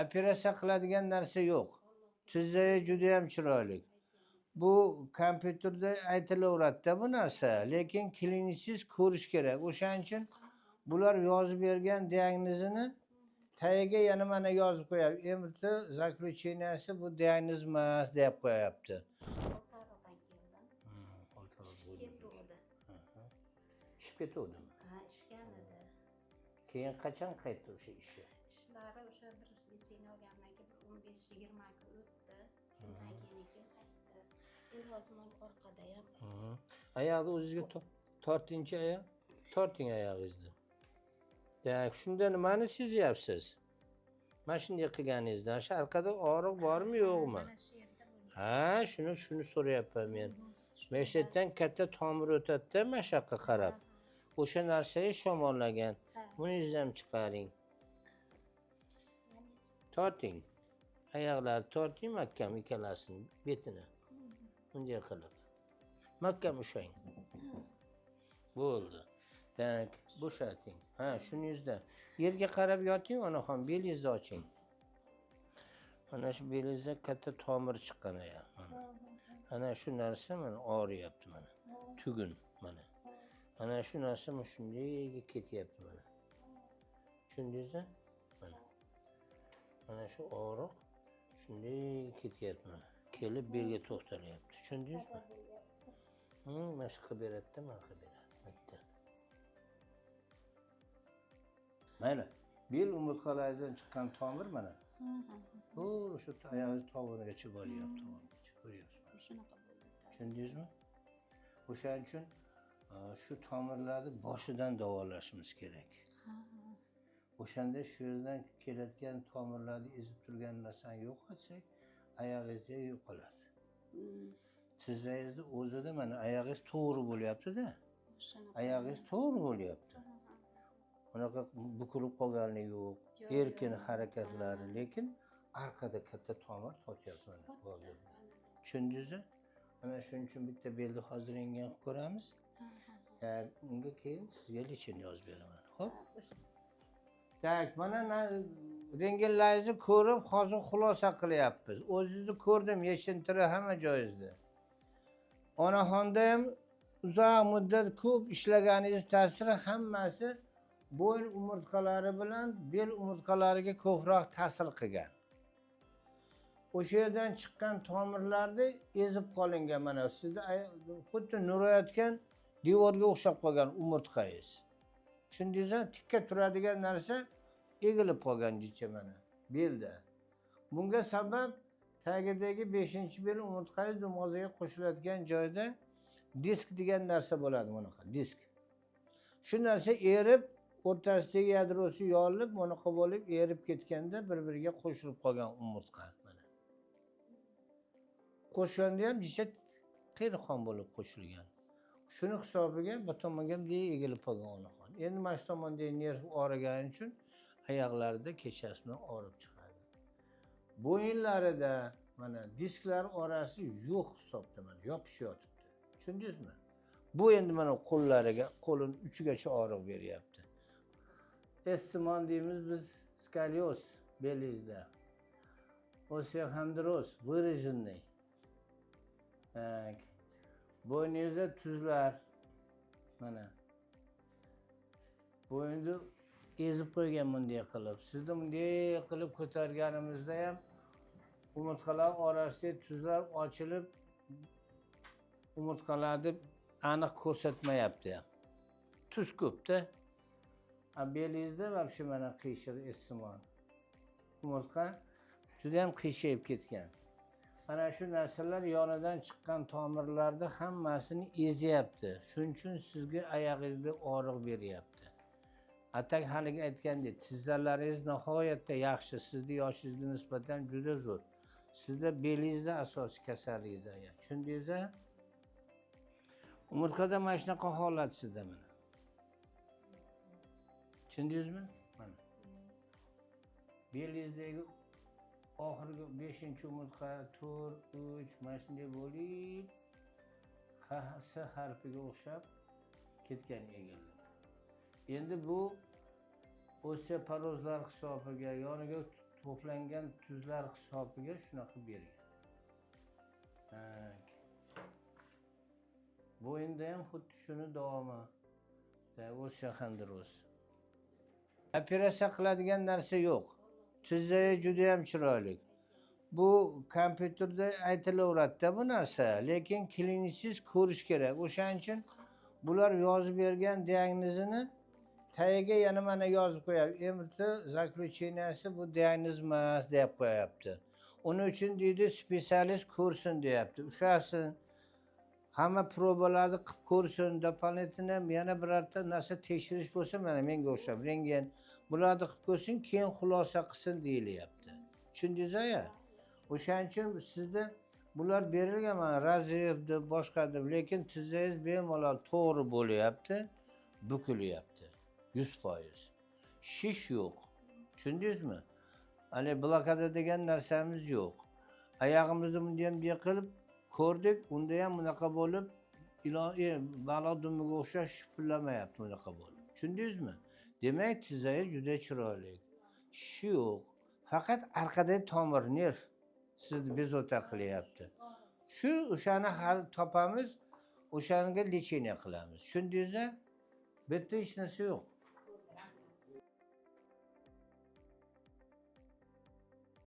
Operatsiya qiladigan narsa yo'q. Tizzayi juda ham chiroyli. Bu kompyuterda aytilaveradi-da bu narsa, lekin klininsiz ko'rish kerak. O'shaning uchun bular yozib bergan diagnozini tagiga yana mana yozib qo'yapti. MT заключенияsi bu diagnoz emas deb qo'yapti. Ishib ketuvdimi? Ha, ishganida. Keyin qachon qaytdi o'sha ishga? Ishlari o'sha bir litseyni olgandan keyin 15-20 kun o'tdi. Shundan keyin qaytdi. Erozmon orqada ham. Oyoqni o'zingizga tortinchi oyoq. Torting oyog'ingizni. Demak, shunda nimani sezyapsiz? Mana shunday qilganingizda, shu orqada og'riq bormi, yo'qmi? Mana shu yerda bo'lgan. Ha, shuni so'rayapman men. Mana shu yerdan katta tomir o'tadi-da, mana shu yoqqa qarab. O'sha narsaga shamollagan. Buningizni ham chiqaring. Torting. Oyoqlarni torting mahkam ikkalasini, betini. Bunday qilib. Mahkam ushlang. Bo'ldi. Tak, bo'shating. Ha, shuningizda. Yerga qarab yoting, onaxon, belingizni oching. Mana shu belingizda katta tomir chiqqan aya. Ana shu narsa mana og'riyapti mana. Tugun mana. Ana shu narsa mana shunday ketyapti mana. Tushundingizmi? Mana. Mana shu og'riq shunday ketyapti mana. Kelib belga to'xtalyapti. Tushundingizmi? Mana shu qilib beradi-da, mana qilib beradi. Bitta. Mana bel umurtqalaringizdan chiqqan tomir mana. Bu shu oyog'ingiz tovonigacha boryapti, tovonigacha. Ko'ryapsizmi? Shunaqa bo'ldi. Tushundingizmi? O'shaning uchun shu tomirlarni boshidan davolashimiz kerak. O'shanda shu yerdan kelayotgan tomirlarni ezib turgan narsani yo'qotsak, oyog'ingizda yo'qoladi. Tizzangizni o'zida mana oyog'ingiz to'g'ri bo'lyapti-da. Oyog'ingiz to'g'ri bo'lyapti. Unaqa bukilib qolgani yo'q. Erkin harakatlari, lekin orqada katta tomir tortyapti mana. Bo'ldi. Tushundingizmi? Mana shuning uchun bitta belni hozirlangan qilib ko'ramiz. Unga keyin sizga lechini yozib beraman. Xo'p? Tak, mana rentgenlaringizni ko'rib, hozir xulosa qilyapmiz. O'zingizni ko'rdim, yechintiri hamma joyingizda. Onaxonda ham uzoq muddat ko'p ishlaganingiz ta'siri hammasi bo'yin umurtqalari bilan bel umurtqalariga ko'proq ta'sir qilgan. O'sha yerdan chiqqan tomirlarni ezib qolingan mana. Sizda xuddi nurayotgan devorga o'xshab qolgan umurtqangiz. Tushundingizmi? Tikka turadigan narsa egilib qolgan jicha mana belda. Bunga sabab tagidagi 5-bel umurtqangiz dumog'iga qo'shiladigan joyda disk degan narsa bo'ladi bunaqa, disk. Shu narsa erib, o'rtasidagi yadrosi yorilib, bunaqa bo'lib erib ketganda bir-biriga qo'shilib qolgan umurtqa mana. Qo'shganda ham jicha qiyriqxon bo'lib qo'shilgan. Shuni hisobiga bu tomonga bunday egilib qolgan onaxon. Endi mana shu tomonda nerv og'rigani uchun oyoqlarida kechasi bilan og'rib chiqadi. Bo'yinlarida mana disklar orasi yo'q hisobda mana yopishyotibdi. Tushundingizmi? Bu endi mana qo'llariga, qo'lin uchigacha og'riq beryapti. Essimon deymiz biz skolioz belingizda. Osteoxondroz выраженный. Так. Bo'yningizda tuzlar mana. Bo'yinni ezib qo'ygan bunday qilib. Sizni bunday qilib ko'targanimizda ham umurtqalar orasida tuzlar ochilib umurtqalarni aniq ko'rsatmayapti ham. Tuz ko'pda. Belingizda vaqti mana qiyshiq essimon. Umurtqa juda ham qiyshayib ketgan. Mana shu narsalar yonidan chiqqan tomirlarda hammasini ezyapti. Shuning uchun sizga oyog'ingizda og'riq beryapti. Atak haliga aytgandek, tizzalaringiz nihoyatda yaxshi, sizning yoshingizga nisbatan juda zo'r. Sizda belingizda asosiy kasalligingiz ayol. Tushundingizmi? Umurtqada mana shunaqa holat sizda mana. Tushundingizmi? Mana. Belingizdagi oxirgi 5-umurtqa 4, 3 mana shunday bo'lib, S harfiga o'xshab ketgan egildi. Endi bu osteoporozlar hisobiga yoniga to'plangan tuzlar hisobiga shunaqa bergan. Ha. Bo'yinda ham xuddi shuni davomi. O'sha xandiroz. Operatsiya qiladigan narsa yo'q. Tizzasi juda ham chiroyli. Bu kompyuterda aytilaveradi bu narsa, lekin kliniksiz ko'rish kerak. O'shaning uchun bular yozib bergan diagnozini tagiga yana mana yozib qo'yapti. MRT zaключенияsi bu diagnoz emas deb qo'yapti. Uning uchun deydi specialist ko'rsin deyapti. Ushasin hamma probalarni qilib ko'rsin, doполнительно yana birorta narsa tekshirish bo'lsa, mana menga o'xshab rentgen bularni qilib ko'rsin, keyin xulosa qilsin deyilyapti. Tushundingiz-a? O'shaning uchun sizda bular berilgan mana raziyevdi, boshqadir, lekin tizzangiz bemalol to'g'ri bo'lyapti, bukilyapti. 100%. Shish yo'q. Tushundingizmi? Hali blokada degan narsamiz yo'q. Oyog'imizni bunday ham qilib ko'rdik, unda ham bunaqa bo'lib, balo dumiga o'xshash shipillamayapti bunaqa bo'lib. Tushundingizmi? Demak, tizzangiz juda chiroyli. Shish yo'q. Faqat orqadagi tomir, nerv sizni bezovta qilyapti. O'shani hal topamiz, o'shanga lecheniya qilamiz. Tushundingiz-a? Bu yerda hech narsa yo'q.